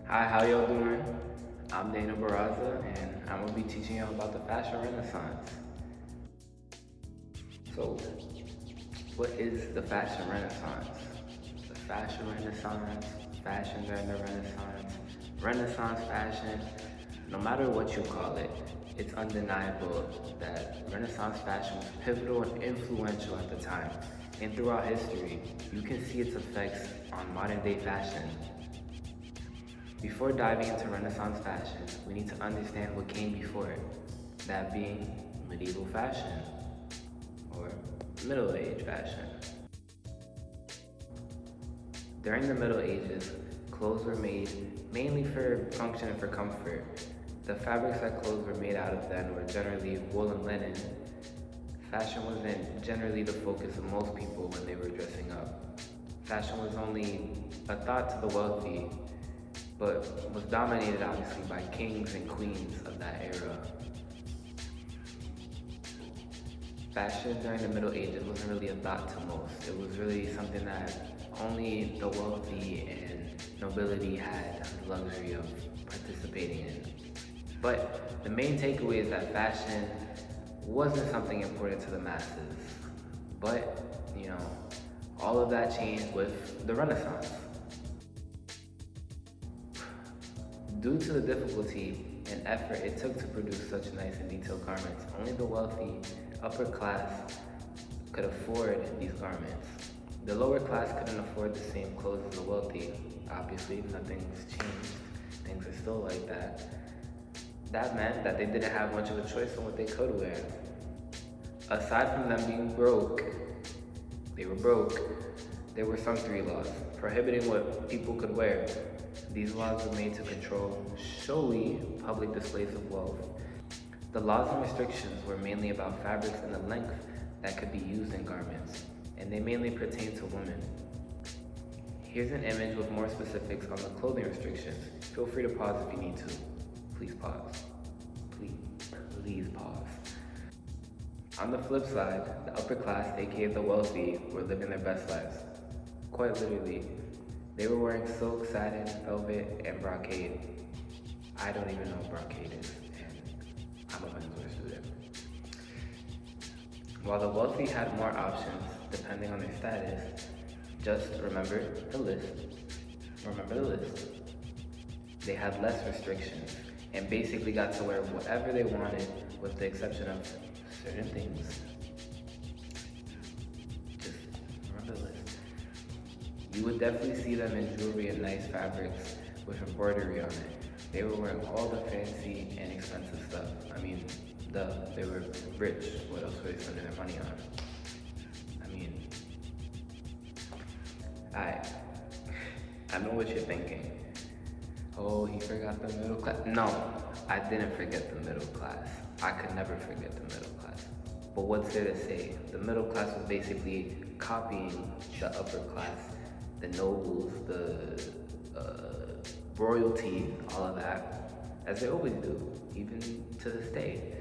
Hi, how y'all doing? I'm Dana Barraza, and I'm gonna be teaching y'all about the fashion renaissance. So, what is the fashion renaissance? The fashion renaissance, fashion during the Renaissance fashion, no matter what you call it, it's undeniable that Renaissance fashion was pivotal and influential at the time. And throughout history, you can see its effects on modern day fashion. Before diving into Renaissance fashion, we need to understand what came before it, that being medieval fashion or Middle Age fashion. During the Middle Ages, clothes were made mainly for function and for comfort. The fabrics that clothes were made out of then were generally wool and linen. Fashion wasn't generally the focus of most people when they were dressing up. Fashion was only a thought to the wealthy, but was dominated obviously by kings and queens of that era. Fashion during the Middle Ages wasn't really a thought to most. It was really something that only the wealthy and nobility had the luxury of participating in. But the main takeaway is that fashion wasn't something important to the masses. But, all of that changed with the Renaissance. Due to the difficulty and effort it took to produce such nice and detailed garments, only the wealthy, upper class could afford these garments. The lower class couldn't afford the same clothes as the wealthy. Obviously, nothing's changed. Things are still like that. That meant that they didn't have much of a choice on what they could wear. Aside from them being broke, there were some 3 laws prohibiting what people could wear. These laws were made to control showy public displays of wealth. The laws and restrictions were mainly about fabrics and the length that could be used in garments, and they mainly pertain to women. Here's an image with more specifics on the clothing restrictions. Feel free to pause if you need to. Please pause. Please pause. On the flip side, the upper class, aka the wealthy, were living their best lives. Quite literally. They were wearing silk, satin, velvet, and brocade. I don't even know what brocade is, and I'm a Venezuela student. While the wealthy had more options, depending on their status, just remember the list. They had less restrictions, and basically got to wear whatever they wanted with the exception of certain things. Just remember the list. You would definitely see them in jewelry and nice fabrics with embroidery on it. They were wearing all the fancy and expensive stuff. I mean, they were rich. What else were they spending their money on? I know what you're thinking. Oh, he forgot the middle class. No, I didn't forget the middle class. I could never forget the middle class. But what's there to say? The middle class was basically copying the upper class, the nobles, the royalty, all of that, as they always do, even to this day.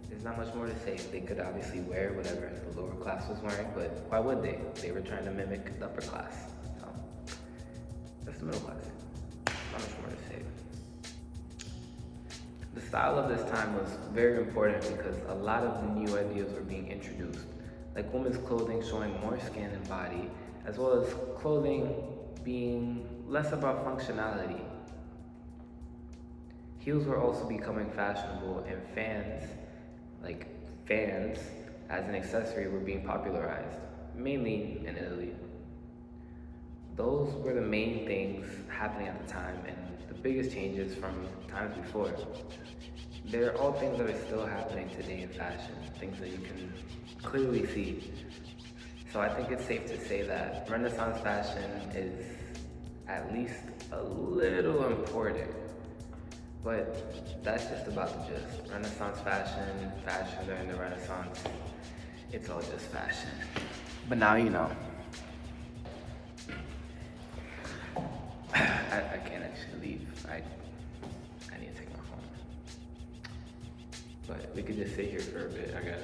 There's not much more to say. They could obviously wear whatever the lower class was wearing, but why would they? They were trying to mimic the upper class. So, that's the middle class. Not much more to say. The style of this time was very important because a lot of the new ideas were being introduced, like women's clothing showing more skin and body, as well as clothing being less about functionality. Heels were also becoming fashionable, and fans as an accessory were being popularized, mainly in Italy. Those were the main things happening at the time and the biggest changes from times before. They're all things that are still happening today in fashion, things that you can clearly see. So I think it's safe to say that Renaissance fashion is at least a little important. But that's just about the gist. Renaissance fashion during the Renaissance, it's all just fashion. But now you know. I can't actually leave. I need to take my phone. But we could just sit here for a bit, I guess.